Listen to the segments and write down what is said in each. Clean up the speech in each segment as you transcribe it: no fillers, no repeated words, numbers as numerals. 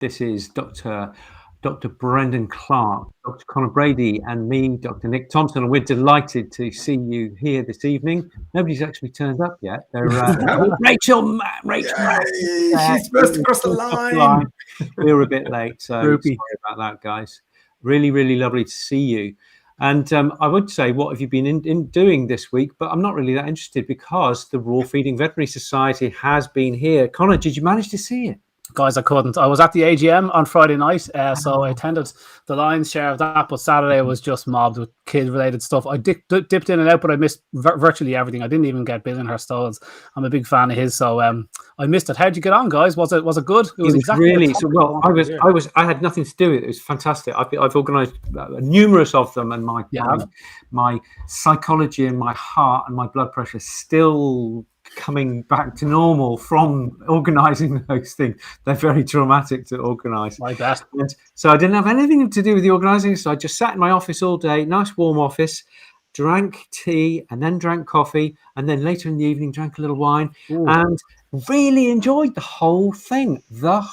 This is Dr. Brendan Clark, Dr. Conor Brady, and me, Dr. Nick Thompson, and we're delighted to see you here this evening. Nobody's actually turned up yet. Rachel, she's first across the line. We were a bit late, so sorry about that, guys. Really, really lovely to see you. And I would say, what have you been doing this week? But I'm not really that interested because the Raw Feeding Veterinary Society has been here. Conor, did you manage to see it? Guys, I couldn't. I was at the AGM on Friday night, so I attended the lion's share of that, but Saturday was just mobbed with kid-related stuff. I dipped in and out, but I missed virtually everything. I didn't even get Bill in her stalls. I'm a big fan of his, so I missed it. How'd you get on, guys? Was it good? It was exactly really so well. I had nothing to do with it. It was fantastic. I've organised numerous of them, and my psychology and my heart and my blood pressure still coming back to normal from organising those things. They're very traumatic to organise. Like that. And so I didn't have anything to do with the organising. So I just sat in my office all day, nice warm office, drank tea and then drank coffee, and then later in the evening drank a little wine. Ooh. And really enjoyed the whole thing. Yep.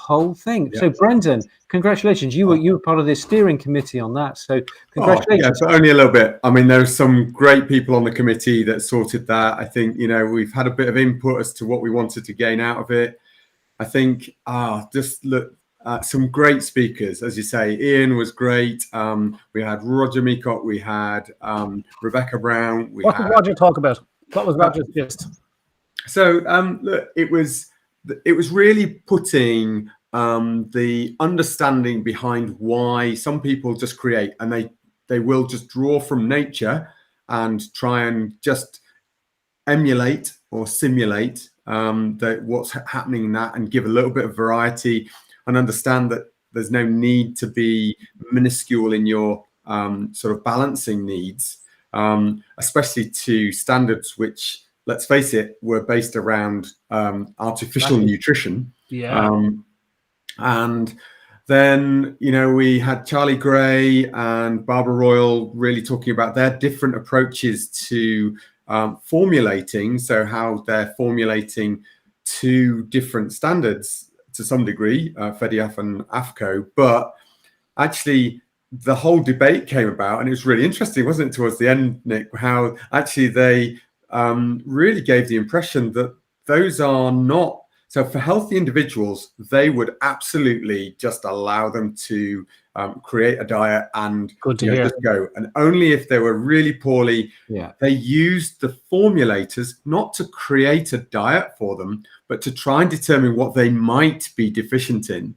So Brendan, congratulations. You were part of the steering committee on that. So congratulations. But only a little bit. I mean, there's some great people on the committee that sorted that. I think, we've had a bit of input as to what we wanted to gain out of it. I think just look at some great speakers, as you say. Ian was great. We had Roger Meacock. We had Rebecca Brown. What did Roger talk about? What was Roger's gist? So look, it was really putting the understanding behind why some people just create, and they will just draw from nature and try and just emulate or simulate what's happening in that, and give a little bit of variety, and understand that there's no need to be minuscule in your sort of balancing needs, especially to standards which, let's face it, were based around artificial nutrition. Yeah. And then, we had Charlie Gray and Barbara Royal really talking about their different approaches to formulating. So how they're formulating two different standards to some degree, FEDIAF and AFCO. But actually, the whole debate came about, and it was really interesting, wasn't it, towards the end, Nick, how actually they really gave the impression that those are not, so for healthy individuals, they would absolutely just allow them to create a diet and just go. And only if they were really poorly, they used the formulators not to create a diet for them, but to try and determine what they might be deficient in.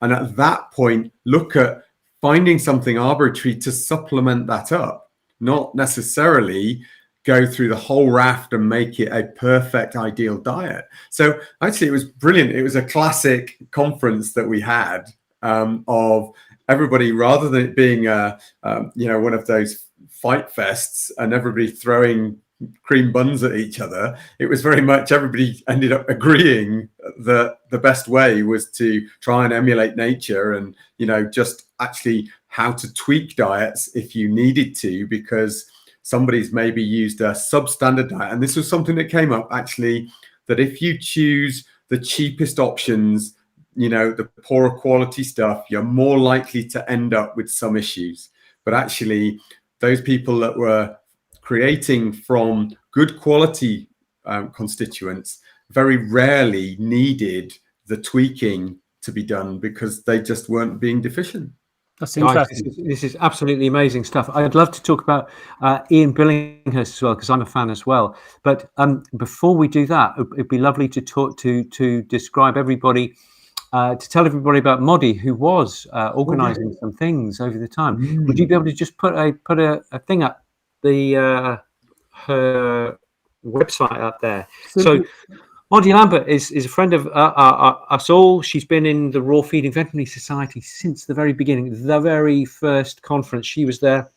And at that point, look at finding something arbitrary to supplement that up, not necessarily go through the whole raft and make it a perfect ideal diet. So actually it was brilliant. It was a classic conference that we had of everybody, rather than it being one of those fight fests and everybody throwing cream buns at each other. It was very much everybody ended up agreeing that the best way was to try and emulate nature, and just actually how to tweak diets if you needed to, because somebody's maybe used a substandard diet. And this was something that came up, actually, that if you choose the cheapest options, the poorer quality stuff, you're more likely to end up with some issues. But actually, those people that were creating from good quality constituents very rarely needed the tweaking to be done because they just weren't being deficient. That's interesting. This is absolutely amazing stuff. I'd love to talk about Ian Billinghurst as well, because I'm a fan as well. But before we do that, it'd be lovely to talk to describe everybody, to tell everybody about Modi, who was organising some things over the time. Would you be able to just put a thing up, her website up there? So Modi Lambert is a friend of us all. She's been in the Raw Feeding Veterinary Society since the very beginning, the very first conference. She was there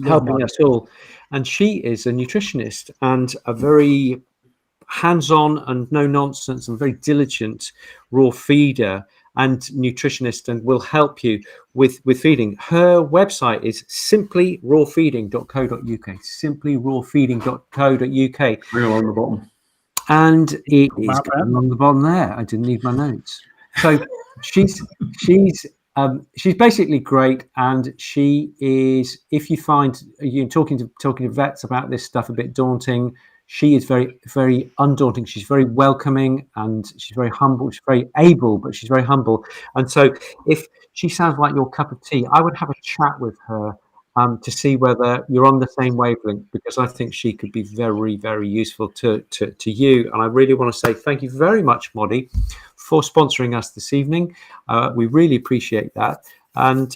helping us all. And she is a nutritionist and a very hands-on and no-nonsense and very diligent raw feeder and nutritionist, and will help you with feeding. Her website is simplyrawfeeding.co.uk. Simplyrawfeeding.co.uk. Bring along the bottom. And it is along the bottom there. I didn't need my notes. So she's basically great, and she is. If you find you talking to vets about this stuff a bit daunting, she is very, very undaunting. She's very welcoming, and she's very humble. She's very able, but she's very humble. And so, if she sounds like your cup of tea, I would have a chat with her to see whether you're on the same wavelength, because I think she could be very, very useful to you. And I really want to say thank you very much, Modi, for sponsoring us this evening. We really appreciate that. And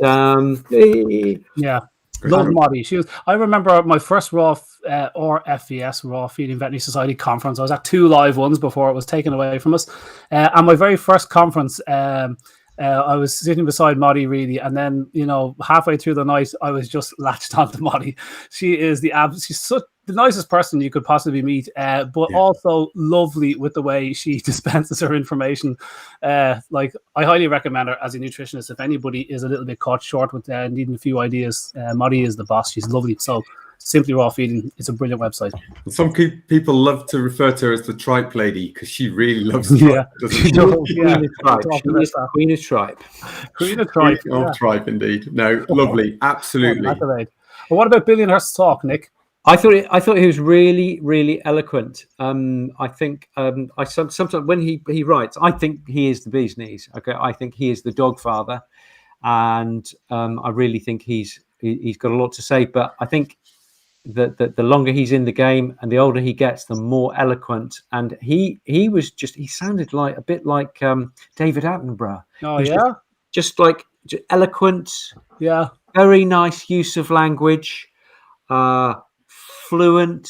yeah. Love Modi. I remember my first raw FVS, Raw Feeding Veterinary Society conference. I was at 2 live ones before it was taken away from us. And my very first conference, I was sitting beside Modi really, and then halfway through the night, I was just latched onto Modi. She is she's such the nicest person you could possibly meet, but also lovely with the way she dispenses her information. Like, I highly recommend her as a nutritionist. If anybody is a little bit caught short with needing a few ideas, Modi is the boss. She's lovely. So Simply Raw Feeding, it's a brilliant website. Some people love to refer to her as the tripe lady because she really loves tripe. Queen of tripe. Queen of tripe, indeed. No, lovely, absolutely. Well, what about Billionhurst's talk, Nick? I thought he was really, really eloquent. I think sometimes when he writes, I think he is the bee's knees. Okay, I think he is the dog father, and I really think he's got a lot to say. But I think that the longer he's in the game and the older he gets, the more eloquent. And he sounded like a bit like David Attenborough. Oh yeah, just eloquent. Yeah, very nice use of language. Fluent,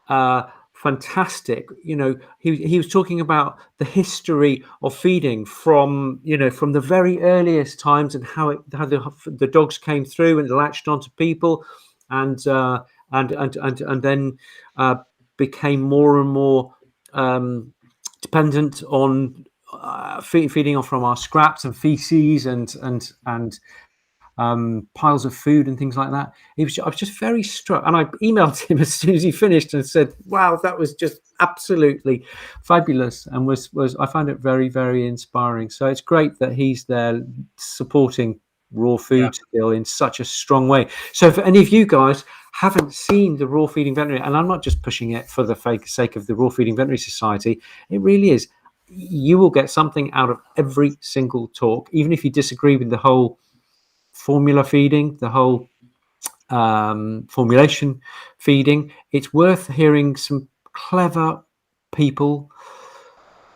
fantastic. He was talking about the history of feeding from the very earliest times, and how the dogs came through and latched onto people, and then became more and more dependent on feeding off from our scraps and feces and piles of food and things like that. I was just very struck, and I emailed him as soon as he finished and said, "Wow, that was just absolutely fabulous," and I found it very, very inspiring. So it's great that he's there supporting raw food still in such a strong way. So if any of you guys haven't seen the Raw Feeding Veterinary, and I'm not just pushing it for the sake of the Raw Feeding Veterinary Society, it really is. You will get something out of every single talk, even if you disagree with the whole formula feeding, the whole formulation feeding. It's worth hearing some clever people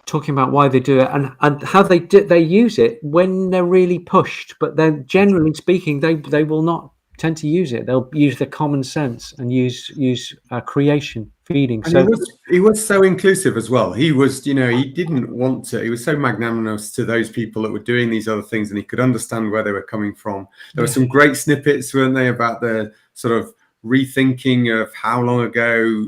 talking about why they do it and how they use it when they're really pushed. But then, generally speaking, they will not tend to use it. They'll use their common sense and use creation feeding. And so he was so inclusive as well. He was, he didn't want to. He was so magnanimous to those people that were doing these other things, and he could understand where they were coming from. There were some great snippets, weren't they, about the sort of rethinking of how long ago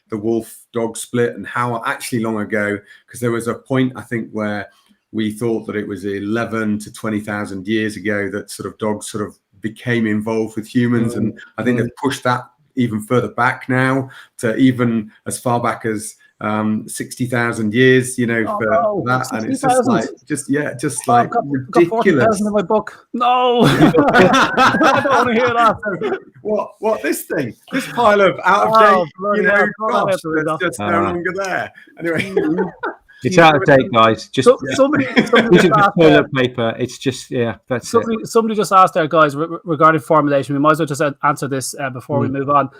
the wolf-dog split, and how actually long ago, because there was a point, I think, where we thought that it was 11 to 20,000 years ago that sort of dogs sort of became involved with humans, and I think they've pushed that even further back now to even as far back as 60,000 years, for that, and it's just like ridiculous. In my book, no, I don't want to hear that. What this pile of out of date, gosh, that's just no longer there. Anyway. It's out of date, guys. Just somebody toilet paper. It's just that's it. Somebody just asked there, guys, regarding formulation. We might as well just answer this before we move on.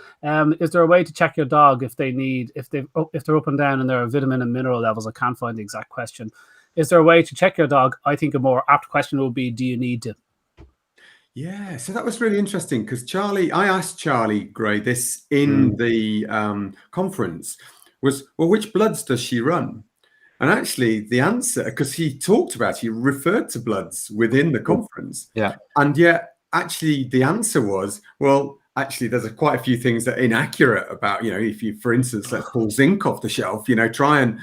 Is there a way to check your dog if they're up and down in their vitamin and mineral levels? I can't find the exact question. Is there a way to check your dog? I think a more apt question would be, do you need to? Yeah, so that was really interesting because I asked Charlie Gray this in the conference was, well, which bloods does she run? And actually, the answer, because he referred to bloods within the conference. Yeah. And yet, actually, the answer was, well, actually, there's quite a few things that are inaccurate about, if you, for instance, let's pull zinc off the shelf, try and,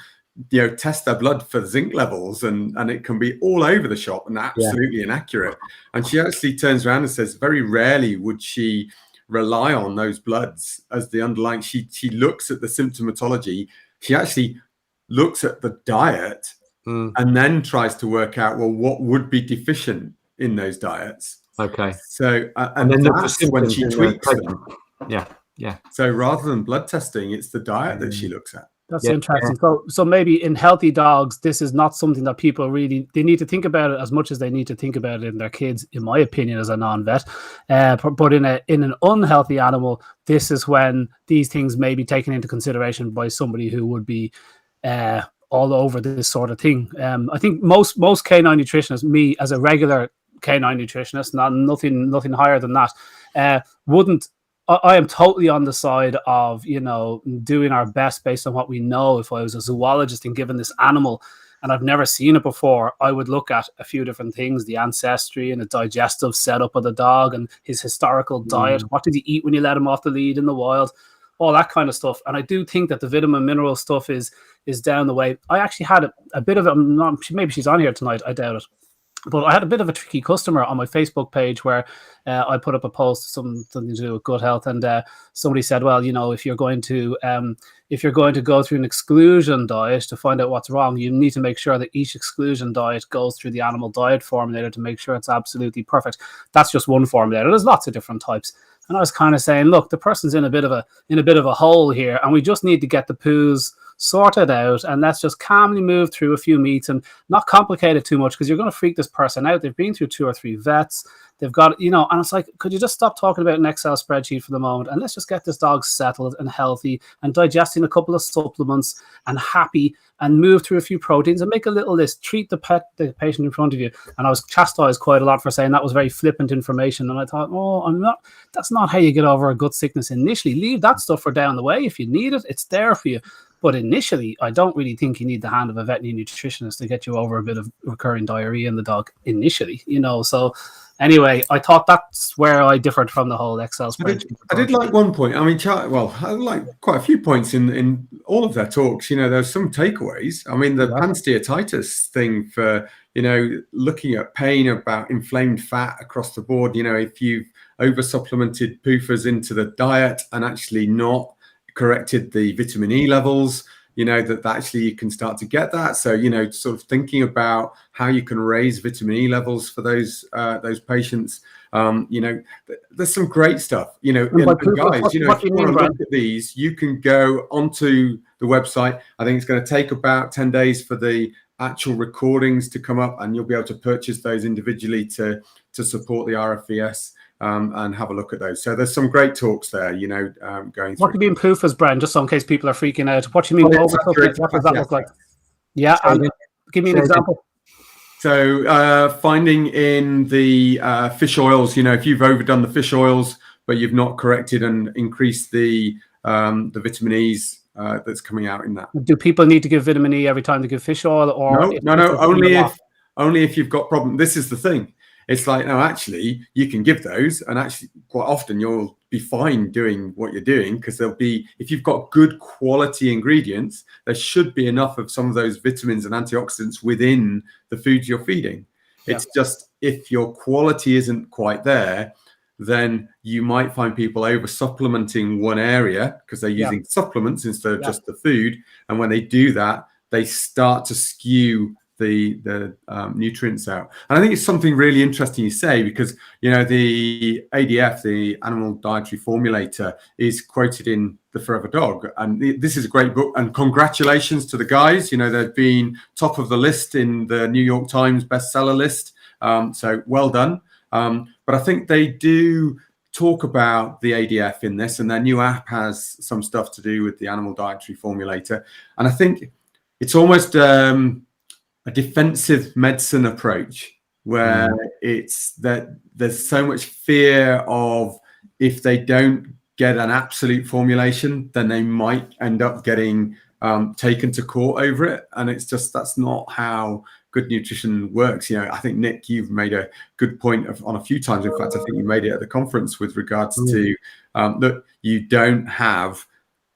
test their blood for zinc levels, and it can be all over the shop and absolutely inaccurate. And she actually turns around and says, very rarely would she rely on those bloods as the underlying. She looks at the symptomatology. She actually looks at the diet and then tries to work out, well, what would be deficient in those diets. Okay. So, and then that's when she tweaks them. Yeah. So rather than blood testing, it's the diet that she looks at. That's interesting. So maybe in healthy dogs, this is not something that people they need to think about it as much as they need to think about it in their kids, in my opinion, as a non-vet. But in an unhealthy animal, this is when these things may be taken into consideration by somebody who would be all over this sort of thing. I think most canine nutritionists, me as a regular canine nutritionist, nothing higher than that, wouldn't. I am totally on the side of, doing our best based on what we know. If I was a zoologist and given this animal and I've never seen it before, I would look at a few different things, the ancestry and the digestive setup of the dog and his historical diet. What did he eat when you let him off the lead in the wild? All that kind of stuff. And I do think that the vitamin mineral stuff is down the way. I actually had a bit of it. Maybe she's on here tonight. I doubt it. But I had a bit of a tricky customer on my Facebook page where I put up a post, something to do with gut health, and somebody said, well, if you're going to go through an exclusion diet to find out what's wrong, you need to make sure that each exclusion diet goes through the animal diet formulator to make sure it's absolutely perfect. That's just one formulator. There's lots of different types. And I was kind of saying, look, the person's in a bit of a hole here, and we just need to get the poos sorted out, and let's just calmly move through a few meats and not complicate it too much, because you're going to freak this person out. They've been through 2 or 3 vets. They've got, and it's like, could you just stop talking about an Excel spreadsheet for the moment, and let's just get this dog settled and healthy and digesting a couple of supplements and happy, and move through a few proteins and make a little list. Treat the patient in front of you. And I was chastised quite a lot for saying that was very flippant information. And I thought, that's not how you get over a gut sickness initially. Leave that stuff for down the way. If you need it, it's there for you. But initially, I don't really think you need the hand of a veterinary nutritionist to get you over a bit of recurring diarrhea in the dog initially, So anyway, I thought that's where I differed from the whole Excel spreadsheet. I did like one point. I mean, I like quite a few points in all of their talks. There's some takeaways. I mean, the pancreatitis thing for, looking at pain, about inflamed fat across the board. If you've over-supplemented PUFAs into the diet and actually not corrected the vitamin E levels, that actually you can start to get that. So, sort of thinking about how you can raise vitamin E levels for those patients. There's some great stuff, and guys, if you want to look at these, you can go onto the website. I think it's going to take about 10 days for the actual recordings to come up, and you'll be able to purchase those individually to support the RFVS. And have a look at those. So there's some great talks there, going through. What do you mean PUFAs, Brian? Just so in case people are freaking out. What do you mean? What does that look like? Yeah, and give me an example. So finding in the fish oils, if you've overdone the fish oils, but you've not corrected and increased the vitamin E's that's coming out in that. Do people need to give vitamin E every time they give fish oil? Or no, only if you've got problem. This is the thing. It's like, no, actually, you can give those, and actually quite often you'll be fine doing what you're doing, because if you've got good quality ingredients, there should be enough of some of those vitamins and antioxidants within the foods you're feeding. Yeah. It's just, if your quality isn't quite there, then you might find people over supplementing one area because they're using supplements instead of just the food. And when they do that, they start to skew the nutrients out. And I think it's something really interesting you say, because the ADF, the Animal Dietary Formulator, is quoted in The Forever Dog, and this is a great book, and congratulations to the guys. They've been top of the list in the New York Times bestseller list, so well done. But I think they do talk about the ADF in this, and their new app has some stuff to do with the Animal Dietary Formulator. And I think it's almost a defensive medicine approach, where it's that there's so much fear of, if they don't get an absolute formulation, then they might end up getting taken to court over it. And it's just, that's not how good nutrition works. I think, Nick, you've made a good point on a few times. In fact, I think you made it at the conference with regards to that you don't have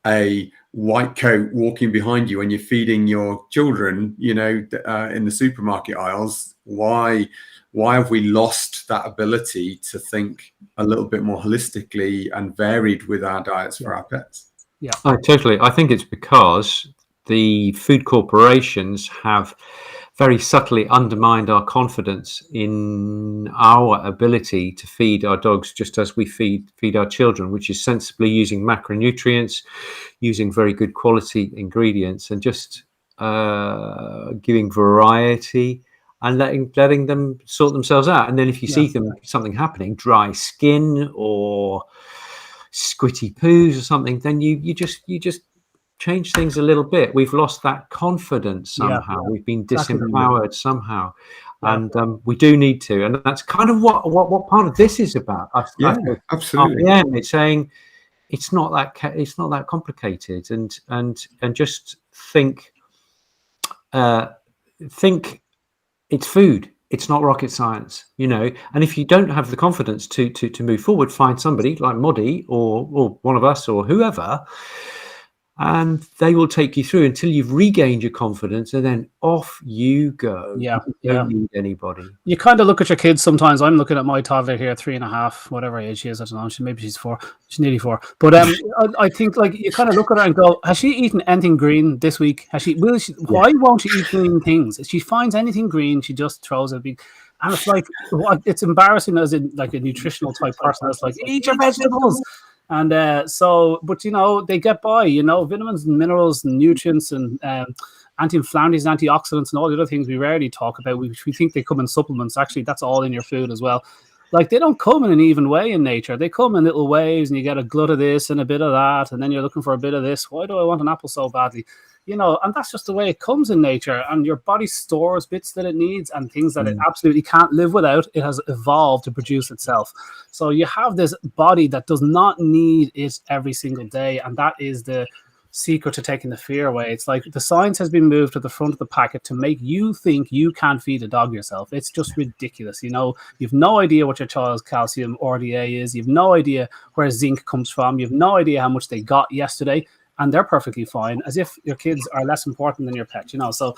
a white coat walking behind you when you're feeding your children, in the supermarket aisles. Why have we lost that ability to think a little bit more holistically and varied with our diets for our pets? Yeah, totally. I think it's because the food corporations have very subtly undermined our confidence in our ability to feed our dogs just as we feed our children, which is sensibly using macronutrients, using very good quality ingredients, and just giving variety and letting them sort themselves out. And then if you see something happening, dry skin or squitty poos or something, then you just change things a little bit. We've lost that confidence somehow. We've been disempowered somehow, and we do need to. And that's kind of what part of this is about. Absolutely. RPM, it's saying it's not that complicated, and just think it's food. It's not rocket science, And if you don't have the confidence to move forward, find somebody like Modi or one of us or whoever, and they will take you through until you've regained your confidence, and then off you go. You don't need anybody. You kind of look at your kids sometimes. I'm looking at my toddler here, 3.5, whatever age she is. I don't know. Maybe she's 4. She's nearly 4. But I think like you kind of look at her and go, has she eaten anything green this week? Why won't she eat green things? If she finds anything green, she just throws it. And it's like, it's embarrassing as in like a nutritional type person. It's like, eat your vegetables. And but they get by, vitamins and minerals and nutrients and anti-inflammatories and antioxidants and all the other things we rarely talk about, which we think they come in supplements. Actually, that's all in your food as well. Like, they don't come in an even way in nature. They come in little waves, and you get a glut of this and a bit of that, and then you're looking for a bit of this. Why do I want an apple so badly? And that's just the way it comes in nature. And your body stores bits that it needs and things that it absolutely can't live without. It has evolved to produce itself. So you have this body that does not need it every single day. And that is the secret to taking the fear away. It's like the science has been moved to the front of the packet to make you think you can't feed a dog yourself. It's just ridiculous. You've no idea what your child's calcium RDA is. You've no idea where zinc comes from. You've no idea how much they got yesterday. And they're perfectly fine, as if your kids are less important than your pet, So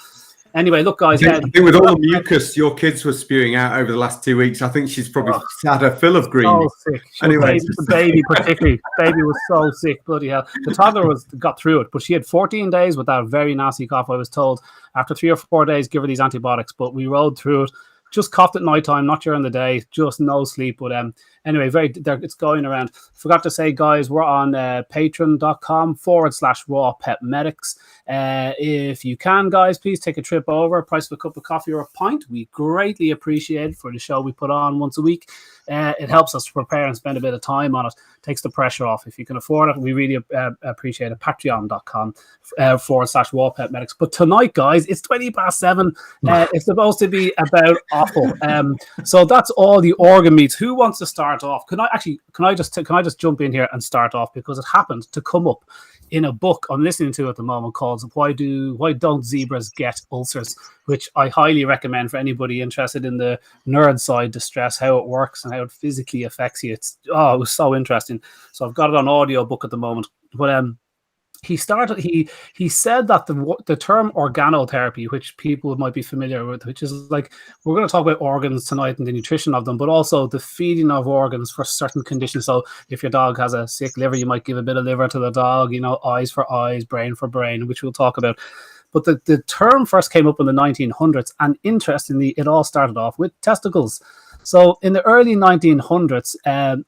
anyway, look, guys. I think with all the mucus your kids were spewing out over the last 2 weeks, I think she's probably had her fill of green. So sick. Anyway, the baby particularly. Baby was so sick, bloody hell. The toddler got through it, but she had 14 days with that very nasty cough, I was told. After 3 or 4 days, give her these antibiotics, but we rode through it. Just coughed at night time, not during the day, just no sleep. But anyway, it's going around. Forgot to say, guys, we're on patreon.com/RawPetMedics. If you can, guys, please take a trip over. Price of a cup of coffee or a pint. We greatly appreciate it for the show we put on once a week. It helps us to prepare and spend a bit of time on it. Takes the pressure off. If you can afford it, we really appreciate it. Patreon.com/RawPetMedics. But tonight, guys, it's 7:20. It's supposed to be about Offal. So that's all the organ meats. Who wants to start off? Can I just jump in here and start off, because it happened to come up in a book I'm listening to at the moment called Why Don't Zebras Get Ulcers, which I highly recommend for anybody interested in the nerd side to stress how it works and how it physically affects you. It was so interesting. So I've got it on audio book at the moment. But he said that the term organotherapy, which people might be familiar with, which is like, we're going to talk about organs tonight and the nutrition of them, but also the feeding of organs for certain conditions. So if your dog has a sick liver, you might give a bit of liver to the dog, eyes for eyes, brain for brain, which we'll talk about. But the term first came up in the 1900s, and interestingly, it all started off with testicles. So in the early 1900s,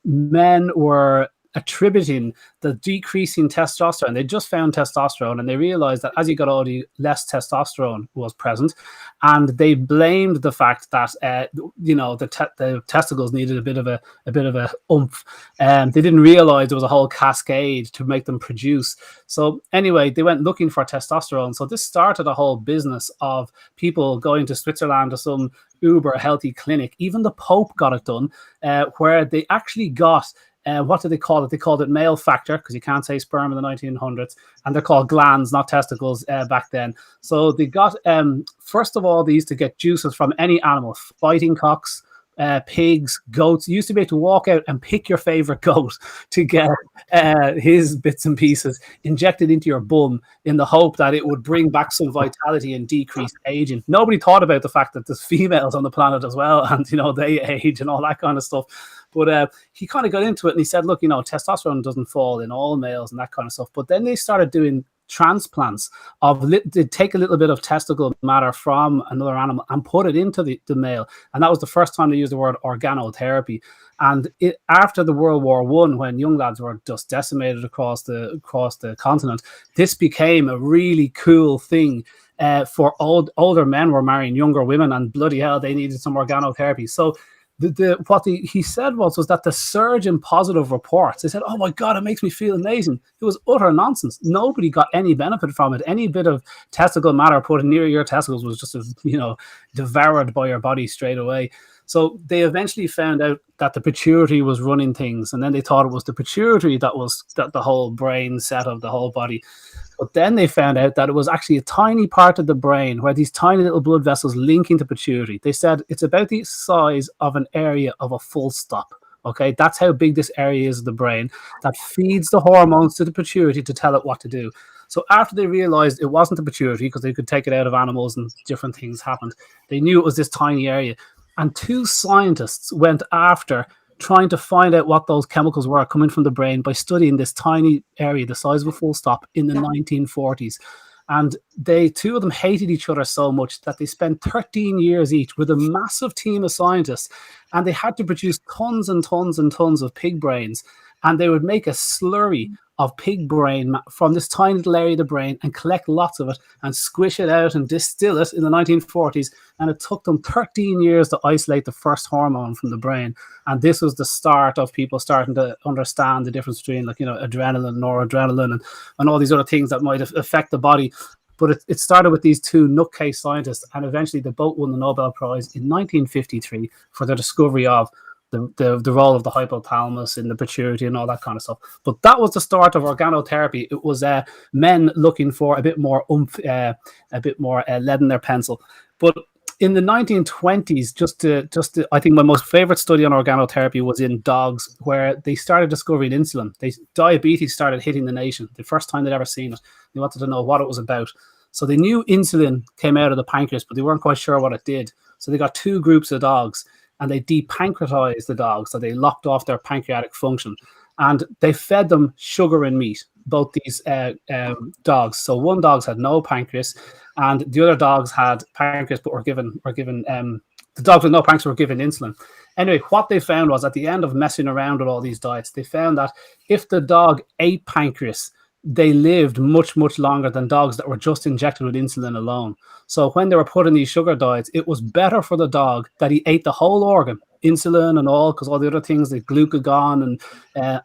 men were attributing the decreasing testosterone. They just found testosterone, and they realized that as you got older, less testosterone was present, and they blamed the fact that the testicles needed a bit of a oomph. They didn't realize there was a whole cascade to make them produce. So anyway, they went looking for testosterone. So this started a whole business of people going to Switzerland to some uber healthy clinic. Even the Pope got it done, where they actually got what did they call it? They called it male factor, because you can't say sperm in the 1900s, and they're called glands, not testicles, back then. So they got, first of all, they used to get juices from any animal, fighting cocks, pigs, goats. You used to be able to walk out and pick your favorite goat to get his bits and pieces injected into your bum in the hope that it would bring back some vitality and decrease aging. Nobody thought about the fact that there's females on the planet as well, and they age and all that kind of stuff. But he kind of got into it, and he said, look, testosterone doesn't fall in all males and that kind of stuff. But then they started doing transplants of they take a little bit of testicle matter from another animal and put it into the male. And that was the first time they used the word organotherapy. And after the World War I, when young lads were just decimated across the continent, this became a really cool thing. For older men were marrying younger women, and bloody hell, they needed some organotherapy. So what he said was that the surge in positive reports, they said, oh my God, it makes me feel amazing. It was utter nonsense. Nobody got any benefit from it. Any bit of testicle matter put near your testicles was just, devoured by your body straight away. So they eventually found out that the pituitary was running things, and then they thought it was the pituitary that the whole brain set of the whole body. But then they found out that it was actually a tiny part of the brain where these tiny little blood vessels linking to pituitary. They said it's about the size of an area of a full stop. Okay, that's how big this area is of the brain that feeds the hormones to the pituitary to tell it what to do. So after they realized it wasn't the pituitary, because they could take it out of animals and different things happened, they knew it was this tiny area. And two scientists went after trying to find out what those chemicals were coming from the brain by studying this tiny area, the size of a full stop, in the 1940s. And two of them hated each other so much that they spent 13 years each with a massive team of scientists, and they had to produce tons and tons and tons of pig brains. And they would make a slurry of pig brain from this tiny little area of the brain and collect lots of it and squish it out and distill it in the 1940s. And it took them 13 years to isolate the first hormone from the brain. And this was the start of people starting to understand the difference between, adrenaline, noradrenaline, and all these other things that might affect the body. But it started with these two nutcase scientists, and eventually they both won the Nobel Prize in 1953 for their discovery of the role of the hypothalamus in the pituitary and all that kind of stuff. But that was the start of organotherapy. It was men looking for a bit more oomph, a bit more lead in their pencil. But in the 1920s, I think my most favorite study on organotherapy was in dogs, where they started discovering insulin. Diabetes started hitting the nation. The first time they'd ever seen it. They wanted to know what it was about. So they knew insulin came out of the pancreas, but they weren't quite sure what it did. So they got two groups of dogs, and they depancreatized the dogs. So they locked off their pancreatic function, and they fed them sugar and meat, both these dogs. So one dog had no pancreas, and the other dogs had pancreas, but were given the dogs with no pancreas were given insulin. Anyway, what they found was, at the end of messing around with all these diets, they found that if the dog ate pancreas, they lived much, much longer than dogs that were just injected with insulin alone. So when they were put in these sugar diets, it was better for the dog that he ate the whole organ, insulin and all, because all the other things like glucagon and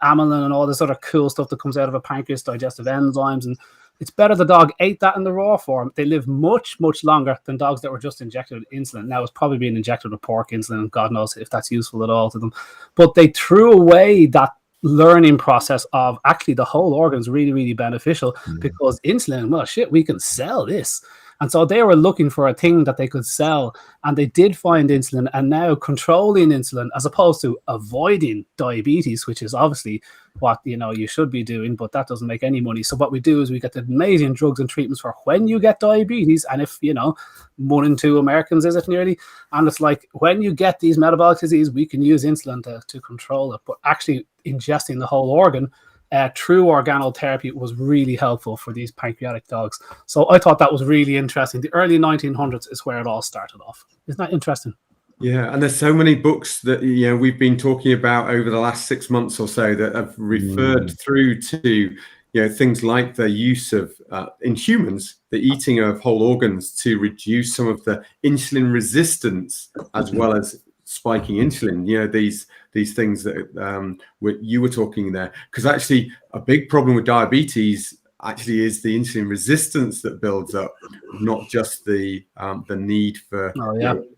amylin and all this other cool stuff that comes out of a pancreas, digestive enzymes. And it's better the dog ate that in the raw form. They live much, much longer than dogs that were just injected with insulin. Now, it's probably being injected with pork insulin, and God knows if that's useful at all to them. But they threw away that learning process of actually the whole organ is really, really beneficial, because insulin, well, shit, we can sell this. And so they were looking for a thing that they could sell, and they did find insulin. And now controlling insulin, as opposed to avoiding diabetes, which is obviously what you should be doing, but that doesn't make any money. So what we do is we get the amazing drugs and treatments for when you get diabetes, and if 1 in 2 Americans is it nearly, and it's like, when you get these metabolic disease, we can use insulin to control it. But actually ingesting the whole organ, true organotherapy, was really helpful for these pancreatic dogs. So I thought that was really interesting. The early 1900s is where it all started off. Isn't that interesting? Yeah, and there's so many books that we've been talking about over the last 6 months or so that have referred through to things like the use of in humans, the eating of whole organs to reduce some of the insulin resistance, as well as spiking insulin. These things that you were talking there, because actually a big problem with diabetes actually is the insulin resistance that builds up, not just the need for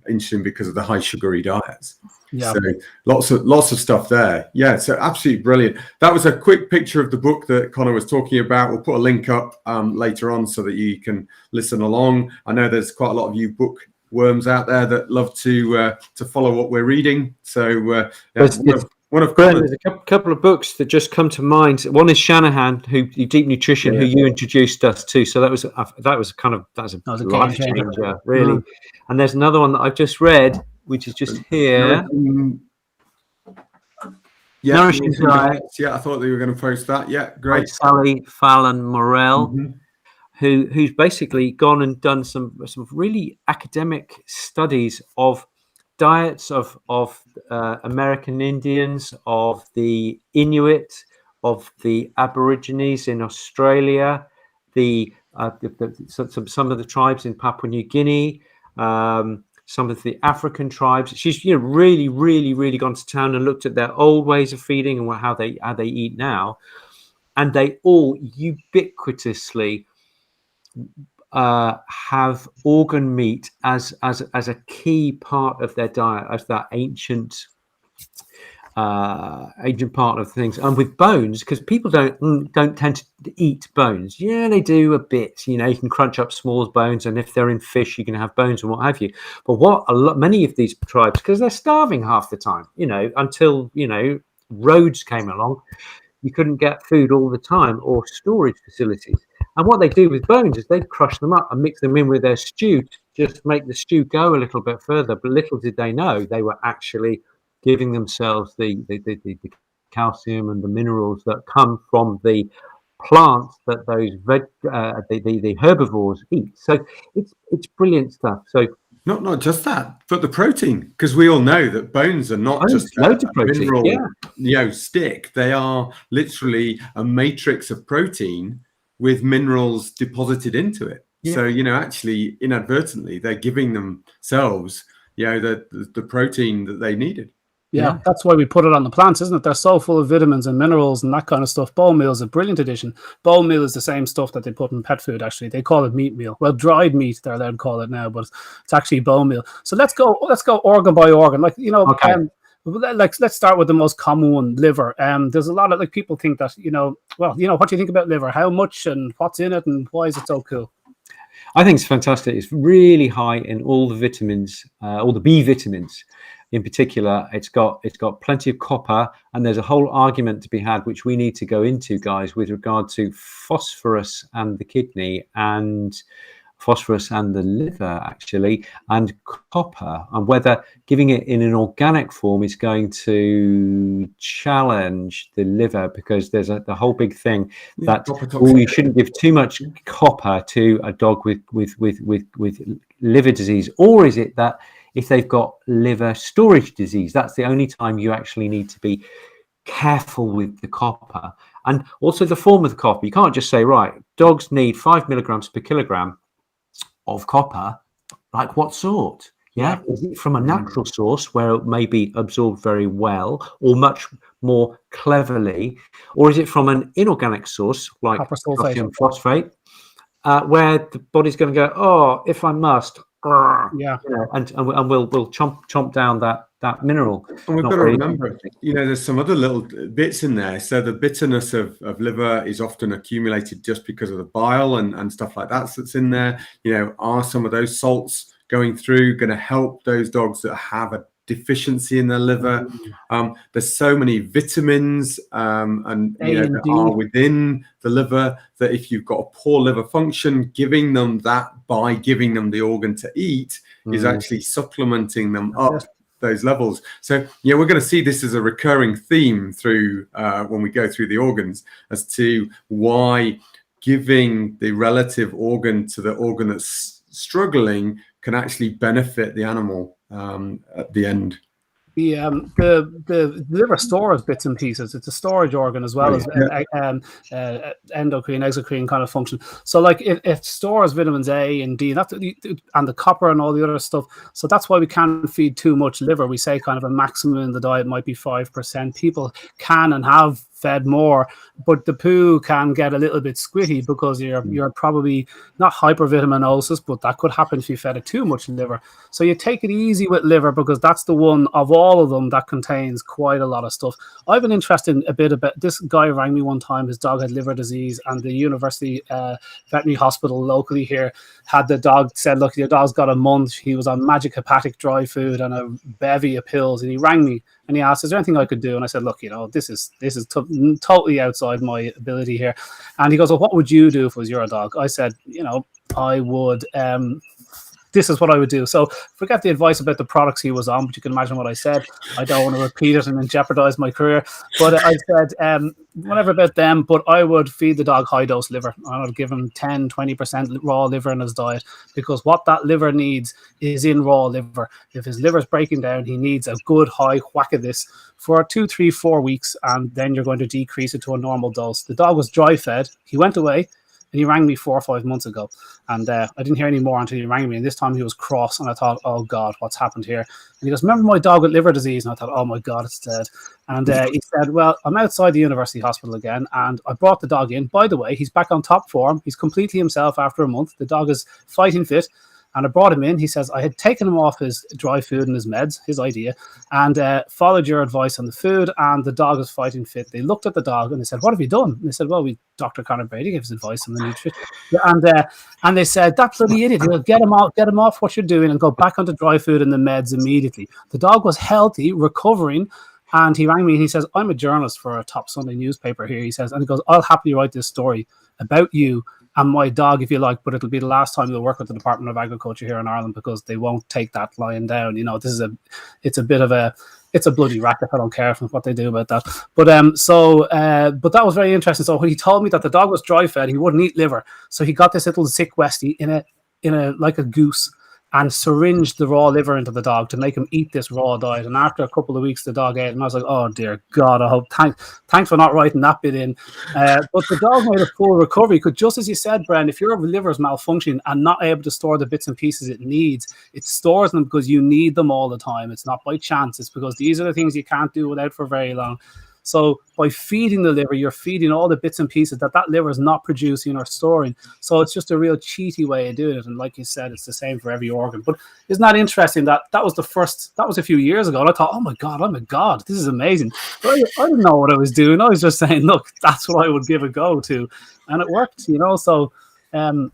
insulin because of the high sugary diets. So lots of stuff there. Yeah, so absolutely brilliant. That was a quick picture of the book that Connor was talking about. We'll put a link up later on so that you can listen along. I know there's quite a lot of you bookworms out there that love to follow what we're reading. So there's a couple of books that just come to mind. One is Shanahan, Deep Nutrition, who you introduced us to. So that was a life changer, really. And there's another one that I've just read, which is just here. Nourishing Diet. Yeah, I thought that you were going to post that. Yeah, great. Sally Fallon Morell. who's basically gone and done some really academic studies of diets of American Indians, of the Inuit, of the Aborigines in Australia, some of the tribes in Papua New Guinea, some of the African tribes. She's really gone to town and looked at their old ways of feeding and how they eat now, and they all ubiquitously have organ meat as a key part of their diet, as that ancient part of things. And with bones, because people don't tend to eat bones. Yeah, they do a bit. You can crunch up small bones, and if they're in fish, you can have bones and what have you. But many of these tribes, because they're starving half the time, until roads came along, you couldn't get food all the time or storage facilities. And what they do with bones is they crush them up and mix them in with their stew to just make the stew go a little bit further. But little did they know they were actually giving themselves the calcium and the minerals that come from the plants that the herbivores eat. So it's brilliant stuff. So not just that, but the protein, because we all know that bones are not just loads of protein, mineral, stick. They are literally a matrix of protein with minerals deposited into it. Yeah. So, actually inadvertently, they're giving themselves, the protein that they needed. Yeah, that's why we put it on the plants, isn't it? They're so full of vitamins and minerals and that kind of stuff. Bone meal is a brilliant addition. Bone meal is the same stuff that they put in pet food, actually. They call it meat meal. Well, dried meat, they're allowed to call it now, but it's actually bone meal. So let's go organ by organ. Okay. Let's start with the most common one, liver. There's a lot of people think that, what do you think about liver? How much and what's in it and why is it so cool? I think it's fantastic. It's really high in all the vitamins, all the B vitamins. In particular, it's got plenty of copper, and there's a whole argument to be had, which we need to go into, guys, with regard to phosphorus and the kidney, and phosphorus and the liver, actually, and copper, and whether giving it in an organic form is going to challenge the liver, because there's the whole big thing that you shouldn't give too much copper to a dog with liver disease. Or is it that if they've got liver storage disease, that's the only time you actually need to be careful with the copper? And also the form of the copper. You can't just say, right, dogs need 5 milligrams per kilogram of copper. Like what sort? Yeah, is it from a natural source where it may be absorbed very well or much more cleverly, or is it from an inorganic source like calcium phosphate, where the body's going to go, oh, if I must, and we'll chomp down that mineral. And we've got to remember, there's some other little bits in there. So the bitterness of liver is often accumulated just because of the bile and stuff like that that's in there. Are some of those salts going through going to help those dogs that have a deficiency in their liver? There's so many vitamins that are within the liver that if you've got a poor liver function, giving them that by giving them the organ to eat is actually supplementing them up those levels. So we're going to see this as a recurring theme through when we go through the organs, as to why giving the relative organ to the organ that's struggling can actually benefit the animal at the end. The liver stores bits and pieces. It's a storage organ as well as endocrine, exocrine kind of function. So it stores vitamins A and D and the copper and all the other stuff. So that's why we can't feed too much liver. We say kind of a maximum in the diet might be 5%. People can and have fed more, but the poo can get a little bit squitty because you're probably not hypervitaminosis, but that could happen if you fed it too much liver. So you take it easy with liver, because that's the one of all of them that contains quite a lot of stuff. I've been interested in a bit about this. Guy rang me one time, his dog had liver disease, and the university veterinary hospital locally here had the dog, said, look, your dog's got a month. He was on magic hepatic dry food and a bevy of pills, and he rang me and he asked, is there anything I could do? And I said, look, this is totally outside my ability here. And he goes, well, what would you do if it was your dog? I said, I would this is what I would do. So forget the advice about the products he was on, but you can imagine what I said. I don't want to repeat it and then jeopardize my career. But I said, whatever about them, but I would feed the dog high dose liver. I would give him 10, 20% raw liver in his diet, because what that liver needs is in raw liver. If his liver's breaking down, he needs a good high whack of this for 2, 3, 4 weeks, and then you're going to decrease it to a normal dose. The dog was dry fed. He went away. And he rang me 4 or 5 months ago, and I didn't hear any more until he rang me. And this time he was cross, and I thought, "Oh God, what's happened here?" And he goes, "Remember my dog with liver disease?" And I thought, "Oh my God, it's dead." And he said, "Well, I'm outside the university hospital again, and I brought the dog in. By the way, he's back on top form. He's completely himself after a month. The dog is fighting fit." And I brought him in. He says, I had taken him off his dry food and his meds, his idea, and followed your advice on the food, and the dog is fighting fit. They looked at the dog and they said, "What have you done?" And they said, "Well, Dr. Conor Brady gave us advice on the nutrition." And they said, "That bloody idiot, get him off what you're doing and go back onto dry food and the meds immediately." The dog was healthy, recovering. And he rang me and he says, "I'm a journalist for a top Sunday newspaper here." He says, and he goes, "I'll happily write this story about you and my dog if you like, but it'll be the last time you'll work with the Department of Agriculture here in Ireland, because they won't take that lying down. You know, it's a bloody racket. I don't care what they do about that." But but that was very interesting. So when he told me that the dog was dry fed, he wouldn't eat liver, so he got this little sick Westie in a like a goose, and syringed the raw liver into the dog to make him eat this raw diet. And after a couple of weeks, the dog ate, and I was like, "Oh dear God, I hope thanks for not writing that bit in." But the dog made a full recovery, because just as you said, Bren, if your liver is malfunctioning and not able to store the bits and pieces it needs, it stores them because you need them all the time. It's not by chance. It's because these are the things you can't do without for very long. So by feeding the liver, you're feeding all the bits and pieces that liver is not producing or storing. So it's just a real cheaty way of doing it. And like you said, it's the same for every organ. But isn't that interesting that was a few years ago. And I thought, "Oh my God, this is amazing." But I didn't know what I was doing. I was just saying, look, that's what I would give a go to. And it worked, you know, so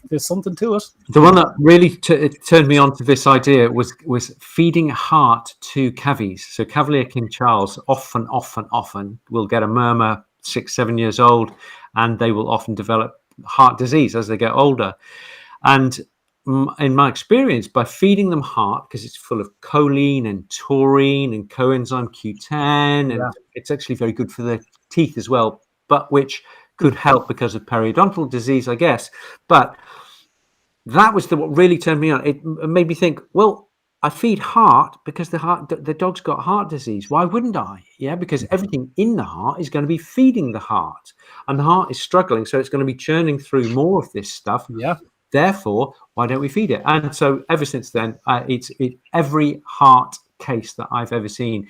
there's something to it. The one that really turned me on to this idea was feeding heart to cavies. So Cavalier King Charles often will get a murmur 6, 7 years old, and they will often develop heart disease as they get older. And in my experience, by feeding them heart, because it's full of choline and taurine and coenzyme Q10, and it's actually very good for the teeth as well, but which could help because of periodontal disease, I guess. But that was what really turned me on. It made me think, well, I feed heart because the dog's got heart disease. Why wouldn't I? Yeah, because everything in the heart is going to be feeding the heart, and the heart is struggling, so it's going to be churning through more of this stuff. Yeah. Therefore, why don't we feed it? And so ever since then, every heart case that I've ever seen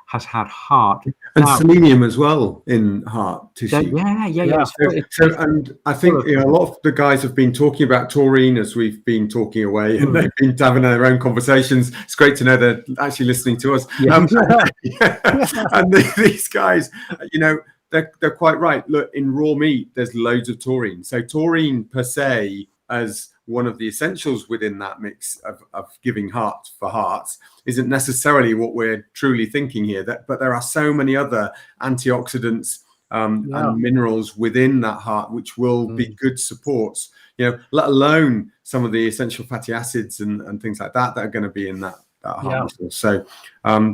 has had heart. And selenium as well in heart tissue. Yeah. And I think a lot of the guys have been talking about taurine as we've been talking away, and they've been having their own conversations. It's great to know they're actually listening to us. And these guys, you know, they're quite right. Look, in raw meat, there's loads of taurine. So taurine per se, as one of the essentials within that mix of giving heart for hearts, isn't necessarily what we're truly thinking here. But there are so many other antioxidants and minerals within that heart which will be good supports, you know, let alone some of the essential fatty acids and things like that are going to be in that heart muscle. So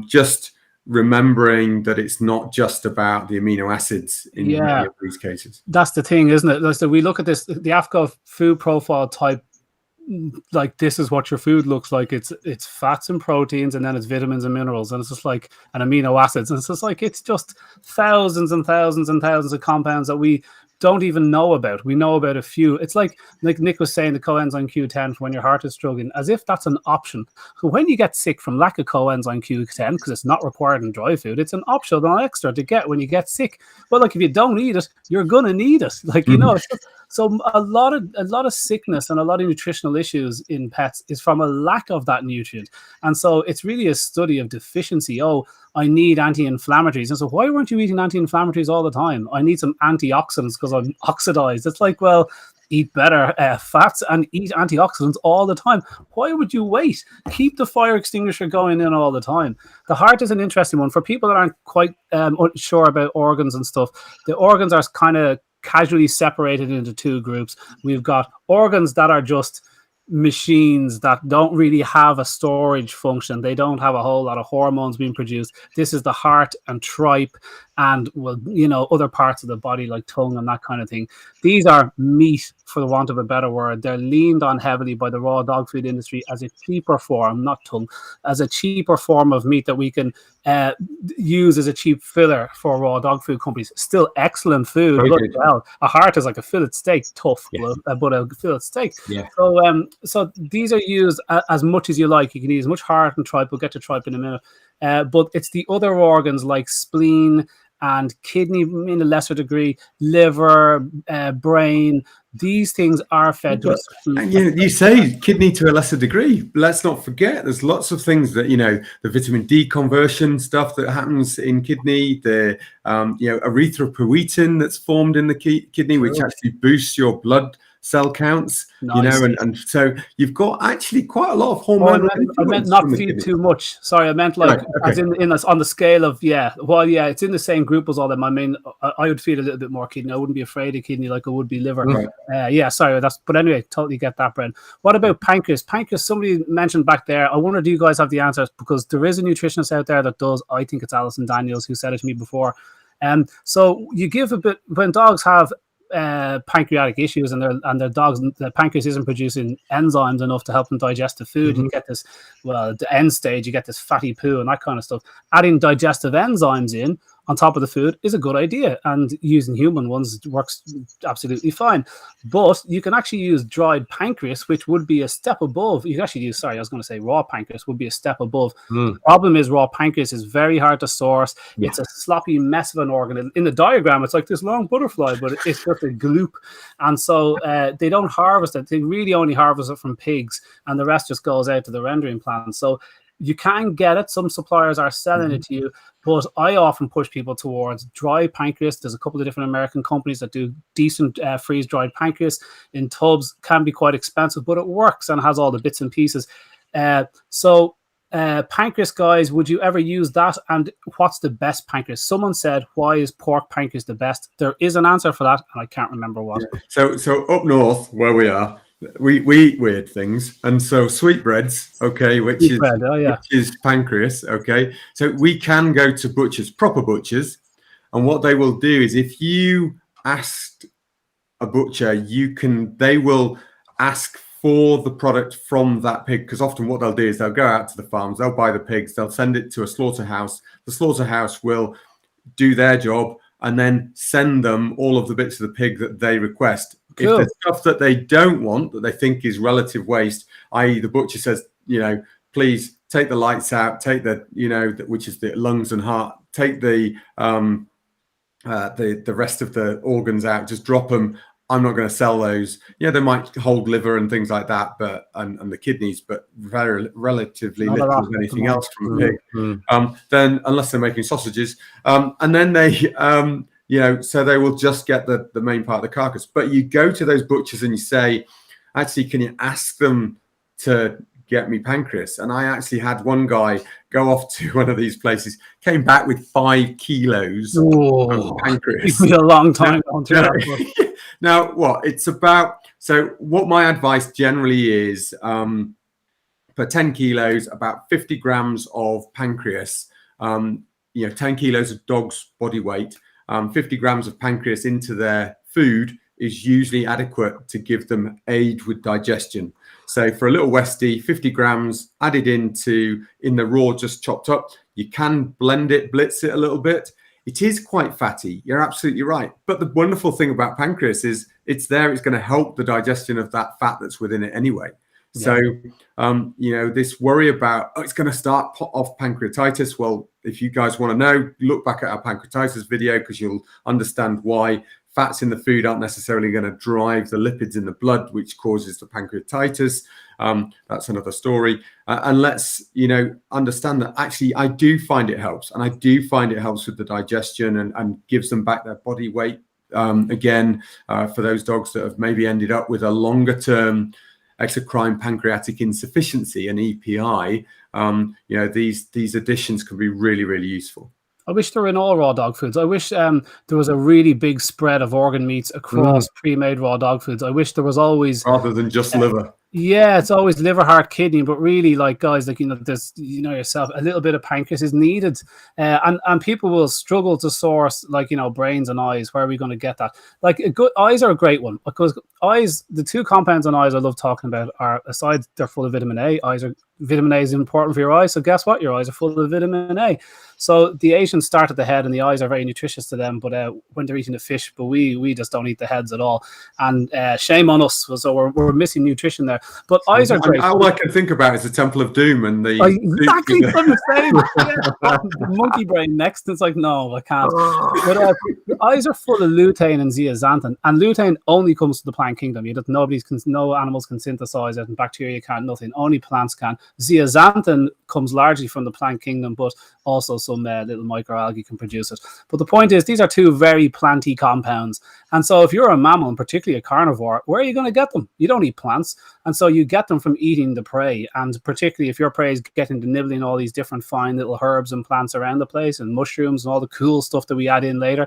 just remembering that it's not just about the amino acids in many of these cases. That's the thing, isn't it? So we look at this, the AFCO food profile type, like this is what your food looks like. It's fats and proteins, and then it's vitamins and minerals, and it's just like an amino acids, and it's just like it's just thousands and thousands and thousands of compounds that we don't even know about. We know about a few. It's like Nick was saying, the coenzyme Q10 for when your heart is struggling, as if that's an option. So when you get sick from lack of coenzyme Q10, because it's not required in dry food, it's an optional extra to get when you get sick. But like if you don't eat it, you're gonna need it. Like you know, it's just, so a lot of sickness and a lot of nutritional issues in pets is from a lack of that nutrient. And so it's really a study of deficiency. Oh, I need anti-inflammatories. And so why weren't you eating anti-inflammatories all the time? I need some antioxidants because I'm oxidized. It's like, well, eat better fats and eat antioxidants all the time. Why would you wait? Keep the fire extinguisher going in all the time. The heart is an interesting one. For people that aren't quite sure about organs and stuff, the organs are kind of casually separated into two groups. We've got organs that are just machines that don't really have a storage function. They don't have a whole lot of hormones being produced. This is the heart and tripe and, well, you know, other parts of the body like tongue and that kind of thing. These are meat, for the want of a better word. They're leaned on heavily by the raw dog food industry as a cheaper form, not tongue, as a cheaper form of meat that we can use as a cheap filler for raw dog food companies. Still excellent food. Well, a heart is like a fillet steak, tough, but a fillet steak. Yeah. So these are used as much as you like. You can use as much heart and tripe. We'll get to tripe in a minute. But it's the other organs like spleen and kidney in a lesser degree, liver, brain. These things are fed to us. And you say kidney to a lesser degree. Let's not forget, there's lots of things that, you know, the vitamin D conversion stuff that happens in kidney, the erythropoietin that's formed in the kidney, which actually boosts your blood cell counts. Nice. You know, and so you've got actually quite a lot of hormone. I meant not feed too much. Sorry, I meant like as in on the scale of it's in the same group as all them. I mean, I would feed a little bit more kidney. I wouldn't be afraid of kidney like I would be liver. Right. Sorry, but anyway, totally get that, Brent. What about pancreas? Pancreas, somebody mentioned back there. I wonder, do you guys have the answers? Because there is a nutritionist out there that does. I think it's Alison Daniels who said it to me before. So you give a bit when dogs have pancreatic issues and the pancreas isn't producing enzymes enough to help them digest the food. You get this, well, the end stage, you get this fatty poo and that kind of stuff. Adding digestive enzymes in on top of the food is a good idea, and using human ones works absolutely fine. But you can actually use dried pancreas, which would be a step above. You can actually use, raw pancreas would be a step above. The problem is raw pancreas is very hard to source. It's a sloppy mess of an organ. In the diagram, it's like this long butterfly, but it's just a gloop. And so they don't harvest it. They really only harvest it from pigs, and the rest just goes out to the rendering plant. So you can get it. Some suppliers are selling it to you, but I often push people towards dry pancreas. There's a couple of different American companies that do decent freeze-dried pancreas in tubs. Can be quite expensive, but it works and has all the bits and pieces. Pancreas, guys, would you ever use that? And what's the best pancreas? Someone said, why is pork pancreas the best? There is an answer for that, and I can't remember what. So up north, where we are, we eat weird things, and so sweetbreads, which is pancreas, so we can go to butchers, proper butchers, and what they will do is, if you asked a butcher, they will ask for the product from that pig, because often what they'll do is they'll go out to the farms, they'll buy the pigs, they'll send it to a slaughterhouse. The slaughterhouse will do their job and then send them all of the bits of the pig that they request. Cool. If there's stuff that they don't want, that they think is relative waste, i.e. the butcher says, please take the lights out, take the, which is the lungs and heart, take the rest of the organs out, just drop them. I'm not going to sell those. They might hold liver and things like that, but and the kidneys, but very relatively little of anything else from a pig. Then, unless they're making sausages, and then they, so they will just get the main part of the carcass. But you go to those butchers and you say, actually, can you ask them to get me pancreas? And I actually had one guy go off to one of these places, came back with 5 kilos of pancreas. It's a long time. Now, what it's about, so what my advice generally is, for 10 kilos, about 50 grams of pancreas, 10 kilos of dog's body weight, 50 grams of pancreas into their food is usually adequate to give them aid with digestion. So for a little Westie, 50 grams added in the raw, just chopped up. You can blend it, blitz it a little bit. It is quite fatty. You're absolutely right. But the wonderful thing about pancreas is it's there. It's going to help the digestion of that fat that's within it anyway. So, this worry about, it's going to start off pancreatitis. Well, if you guys want to know, look back at our pancreatitis video, because you'll understand why fats in the food aren't necessarily going to drive the lipids in the blood, which causes the pancreatitis. That's another story. And let's, understand that actually I do find it helps. And I do find it helps with the digestion and gives them back their body weight. Again, for those dogs that have maybe ended up with a longer term exocrine pancreatic insufficiency, an EPI, these additions can be really, really useful. I wish they were in all raw dog foods. I wish there was a really big spread of organ meats across pre-made raw dog foods. I wish there was always... Rather than just liver. Yeah, it's always liver, heart, kidney, but really, like, guys, like, there's, yourself, a little bit of pancreas is needed, and people will struggle to source, like, brains and eyes. Where are we going to get that? Like, eyes are a great one, because eyes, the two compounds on eyes I love talking about are, aside they're full of vitamin A, vitamin A is important for your eyes. So guess what? Your eyes are full of vitamin A. So the Asians start at the head, and the eyes are very nutritious to them. But when they're eating the fish, but we just don't eat the heads at all. And shame on us. So we're missing nutrition there. But eyes are great. All I can think about is the Temple of Doom and the exactly the same. The monkey brain next. It's like, no, I can't. But the eyes are full of lutein and zeaxanthin, and lutein only comes to the plant kingdom. No animals can synthesize it, and bacteria can't. Nothing. Only plants can. Zeaxanthin comes largely from the plant kingdom, but also some little microalgae can produce it. But the point is, these are two very planty compounds. And so if you're a mammal, and particularly a carnivore, where are you going to get them? You don't eat plants. And so you get them from eating the prey. And particularly if your prey is getting to nibbling all these different fine little herbs and plants around the place, and mushrooms and all the cool stuff that we add in later,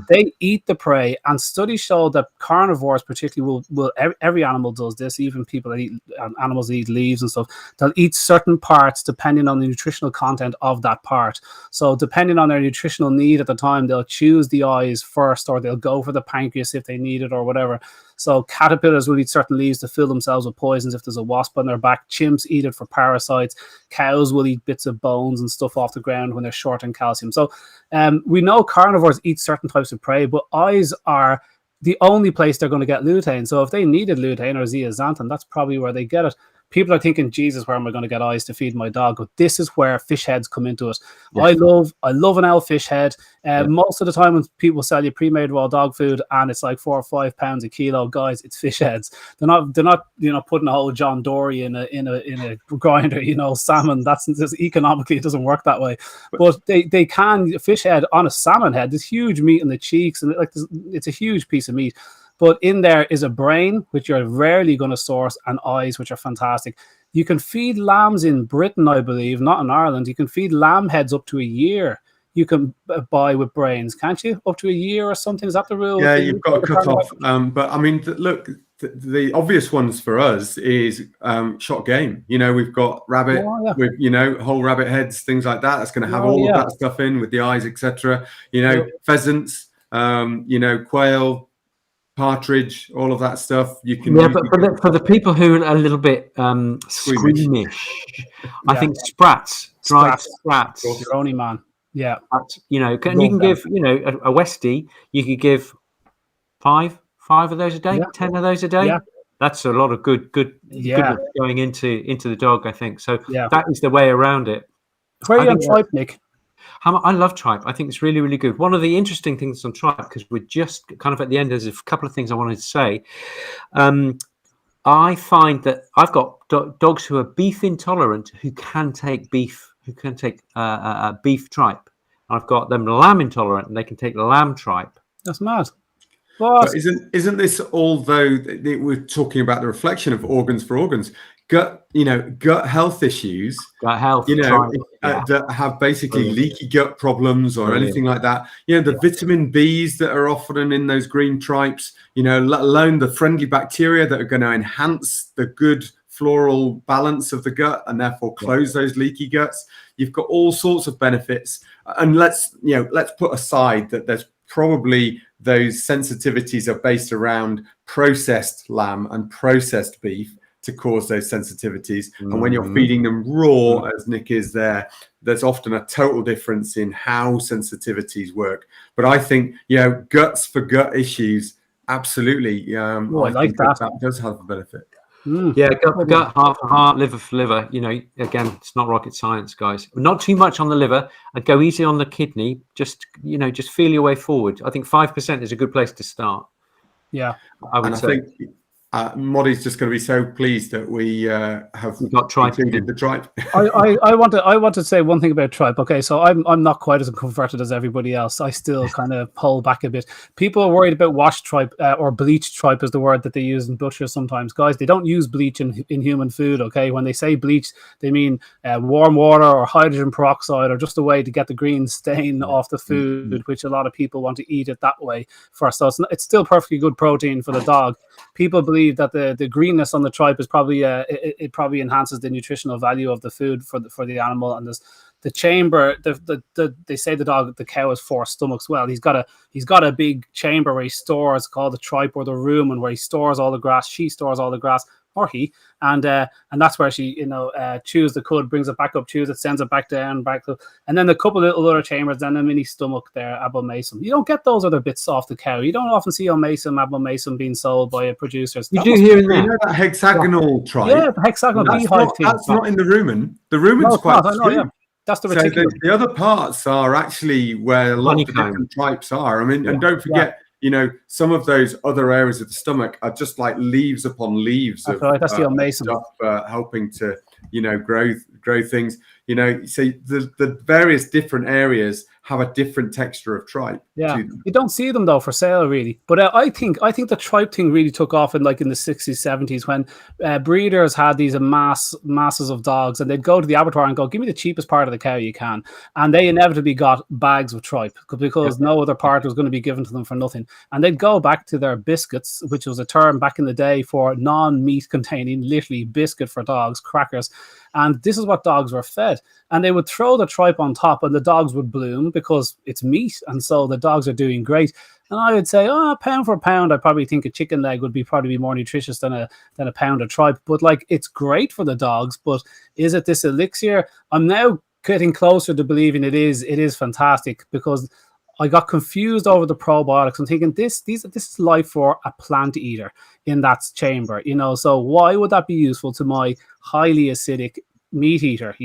they eat the prey. And studies show that carnivores particularly will every animal does this, even people that eat animals that eat leaves and stuff, they'll eat certain parts depending on the nutritional content of that part. So depending on their nutritional need at the time, they'll choose the eyes first, or they'll go for the pancreas if they need it, or whatever. So caterpillars will eat certain leaves to fill themselves with poisons if there's a wasp on their back. Chimps eat it for parasites. Cows will eat bits of bones and stuff off the ground when they're short in calcium. So we know carnivores eat certain types of prey, but eyes are the only place they're going to get lutein. So if they needed lutein or zeaxanthin, that's probably where they get it. People are thinking, Jesus, where am I going to get eyes to feed my dog? But this is where fish heads come into it. Yeah. I love an owl fish head. Most of the time when people sell you pre-made raw dog food and it's like 4 or 5 pounds a kilo, guys, it's fish heads. They're not putting a whole John Dory in a grinder, salmon. That's just economically, it doesn't work that way. But they can, fish head on a salmon head, there's huge meat in the cheeks, and it's a huge piece of meat. But in there is a brain, which you're rarely going to source, and eyes, which are fantastic. You can feed lambs in Britain, I believe, not in Ireland. You can feed lamb heads up to a year. You can buy with brains, can't you? Up to a year or something. Is that the rule? Yeah, you've got to cut off. But I mean, look, the obvious ones for us is shot game. We've got rabbit with, whole rabbit heads, things like that. That's going to have all of that stuff in with the eyes, etc. Pheasants, quail, partridge, all of that stuff. You can. Yeah, but for the people who are a little bit squeamish, I think sprats, dried sprats. Your only man. Yeah. You can give, a Westie, you could give five of those a day, 10 of those a day. Yeah. That's a lot of good going into the dog, I think. So that is the way around it. Where are you on tripe, Nick? I love tripe. I think it's really, really good. One of the interesting things on tripe, because we're just kind of at the end, there's a couple of things I wanted to say. I find that I've got dogs who are beef intolerant who can take beef tripe. I've got them lamb intolerant and they can take lamb tripe. That's mad. But isn't this, although we're talking about the reflection of organs for organs, gut health issues, that have basically leaky gut problems or anything like that. The vitamin Bs that are often in those green tripes, let alone the friendly bacteria that are going to enhance the good floral balance of the gut and therefore close those leaky guts. You've got all sorts of benefits. And let's put aside that there's probably those sensitivities are based around processed lamb and processed beef to cause those sensitivities. And when you're feeding them raw, as Nick is there's often a total difference in how sensitivities work. But I think, guts for gut issues, absolutely. I like that. That does have a benefit. Yeah, gut, heart, liver for liver. Again, it's not rocket science, guys. Not too much on the liver, and go easy on the kidney. Just feel your way forward. I think 5% is a good place to start. Yeah, I would say. I think Moddy's just going to be so pleased that we have included the tripe. I want to say one thing about tripe. Okay, so I'm not quite as converted as everybody else. I still kind of pull back a bit. People are worried about washed tripe or bleached tripe is the word that they use in butchers sometimes. Guys, they don't use bleach in human food. Okay, when they say bleach, they mean warm water or hydrogen peroxide or just a way to get the green stain off the food, which a lot of people want to eat it that way first. So it's still perfectly good protein for the dog. People believe believe that the greenness on the tripe is probably it probably enhances the nutritional value of the food for the animal. And there's the chamber. They say the cow has 4 stomachs. Well, he's got a big chamber where he stores, called the tripe or the rumen, and where he stores all the grass. She stores all the grass, or he, and that's where she chews the cud, brings it back up, chews it, sends it back down, back up, and then a couple of little other chambers, then a mini stomach there, abomasum. You don't get those other bits off the cow. You don't often see abomasum being sold by producers. You do hear in there. You know that hexagonal tripe? Yeah, the hexagonal beehive thing. That's not in the rumen. The rumen's quite sweet. Yeah. That's the reticulum. So the other parts are actually where a lot of the different types are. I mean, and don't forget, some of those other areas of the stomach are just like leaves upon leaves. That's right. That's the amason stuff helping to, grow things. So the various different areas have a different texture of tripe. Yeah, you don't see them though for sale really. But I think the tripe thing really took off in the 60s, 70s when breeders had these masses of dogs, and they'd go to the abattoir and go, "Give me the cheapest part of the cow you can," and they inevitably got bags of tripe because no other part was going to be given to them for nothing. And they'd go back to their biscuits, which was a term back in the day for non-meat containing, literally biscuit for dogs, crackers. And this is what dogs were fed. And they would throw the tripe on top and the dogs would bloom because it's meat. And so the dogs are doing great. And I would say, pound for pound, I probably think a chicken leg would probably be more nutritious than a pound of tripe. But it's great for the dogs. But is it this elixir? I'm now getting closer to believing it is. It is fantastic because I got confused over the probiotics. I'm thinking this is life for a plant eater in that chamber, so why would that be useful to my highly acidic meat eater?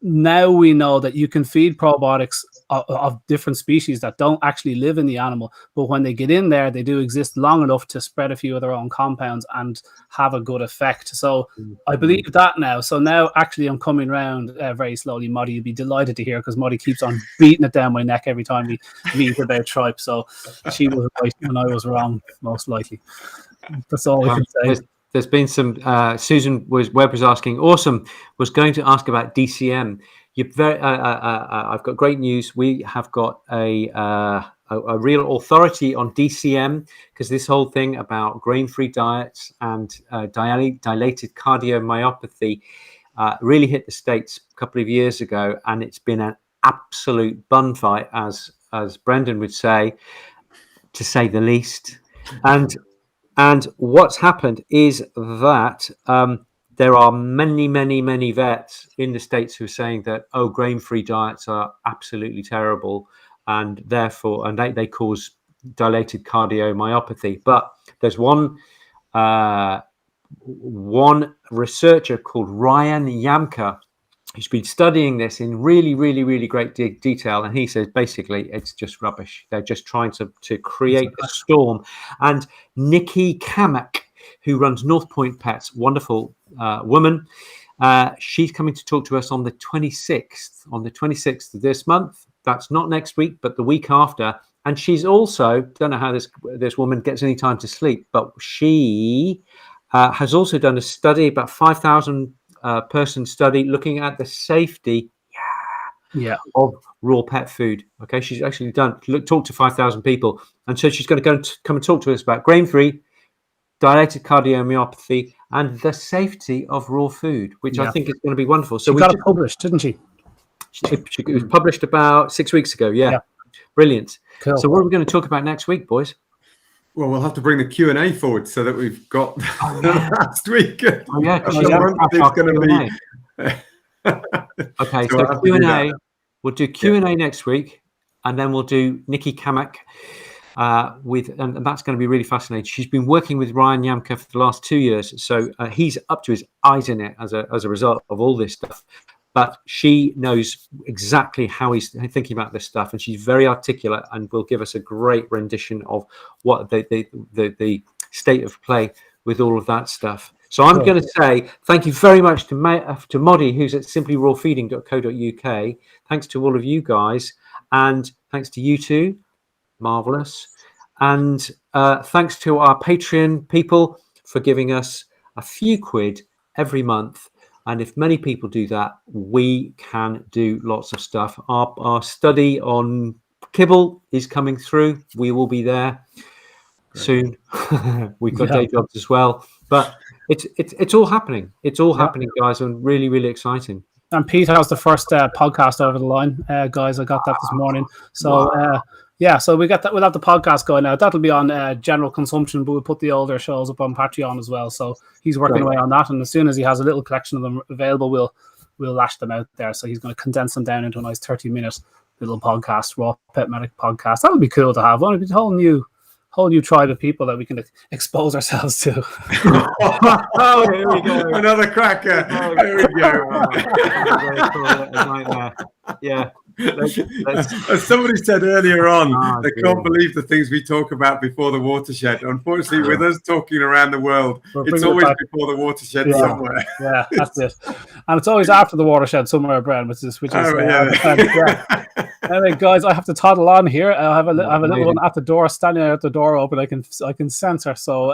Now we know that you can feed probiotics of different species that don't actually live in the animal, but when they get in there, they do exist long enough to spread a few of their own compounds and have a good effect. So I believe that now. So now actually I'm coming around very slowly. Moddy, you'd be delighted to hear because Moddy keeps on beating it down my neck every time we meet about tripe. So she was right and I was wrong, most likely. That's all we can say. There's been some. Susan Webb was asking. Awesome. Was going to ask about DCM. I've got great news. We have got a real authority on DCM because this whole thing about grain-free diets and dilated cardiomyopathy really hit the States a couple of years ago, and it's been an absolute bun fight, as Brendan would say, to say the least. And what's happened is that there are many vets in the States who are saying that, grain-free diets are absolutely terrible and therefore, they cause dilated cardiomyopathy. But there's one researcher called Ryan Yamka who's been studying this in really great detail, and he says basically it's just rubbish. They're just trying to create a storm. And Nikki Kamak, who runs North Point Pets, wonderful woman, she's coming to talk to us on the 26th of this month. That's not next week, but the week after. And she's also, don't know how this woman gets any time to sleep, but she has also done a study, about 5,000 person study, looking at the safety of raw pet food. Okay, she's actually talked to 5,000 people, and so she's going to come and talk to us about grain-free, dilated cardiomyopathy, and the safety of raw food, which I think is going to be wonderful. So we got it published, didn't she? It was published about 6 weeks ago. Yeah. Brilliant. Cool. So what are we going to talk about next week, boys? Well, we'll have to bring the Q&A forward so that we've got last week. Oh, yeah, because it's going to be... Okay, so Q&A. We'll do Q&A next week, and then we'll do Nikki Kamak and that's going to be really fascinating. She's been working with Ryan Yamka for the last 2 years, so he's up to his eyes in it as a result of all this stuff. But she knows exactly how he's thinking about this stuff, and she's very articulate and will give us a great rendition of what the state of play with all of that stuff. So I'm going to say thank you very much to Moddy, who's at simplyrawfeeding.co.uk. Thanks to all of you guys, and thanks to you two. Marvelous. And thanks to our Patreon people for giving us a few quid every month. And if many people do that, we can do lots of stuff. Our study on kibble is coming through. We will be there. soon. We've got day jobs as well, but it's all happening. It's all happening, guys, and really, really exciting. And Pete has the first podcast over the line, guys. I got that this morning. So so we got that. We'll have the podcast going now. That'll be on general consumption, but we'll put the older shows up on Patreon as well. So he's working away on that, and as soon as he has a little collection of them available, we'll lash them out there. So he's going to condense them down into a nice 30-minute little podcast, Raw Pet Medic podcast. That would be cool to have. It'll be a whole new tribe of people that we can expose ourselves to. Oh, here we go. Another cracker. Here we go. Yeah. As somebody said earlier on, they can't believe the things we talk about before the watershed. Unfortunately, with us talking around the world, it's always before the watershed somewhere. Yeah, that's it. And it's always after the watershed somewhere, Brian, which is Anyway, guys, I have to toddle on here. I have a little one at the door, standing out the door open. I can sense her. So,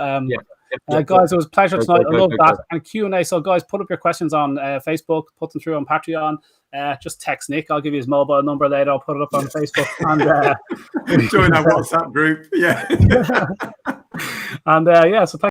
guys, it was a pleasure tonight. I love that. And Q&A. So, guys, put up your questions on Facebook. Put them through on Patreon. Just text Nick. I'll give you his mobile number later. I'll put it up on Facebook. And join our WhatsApp group. Yeah. And so thank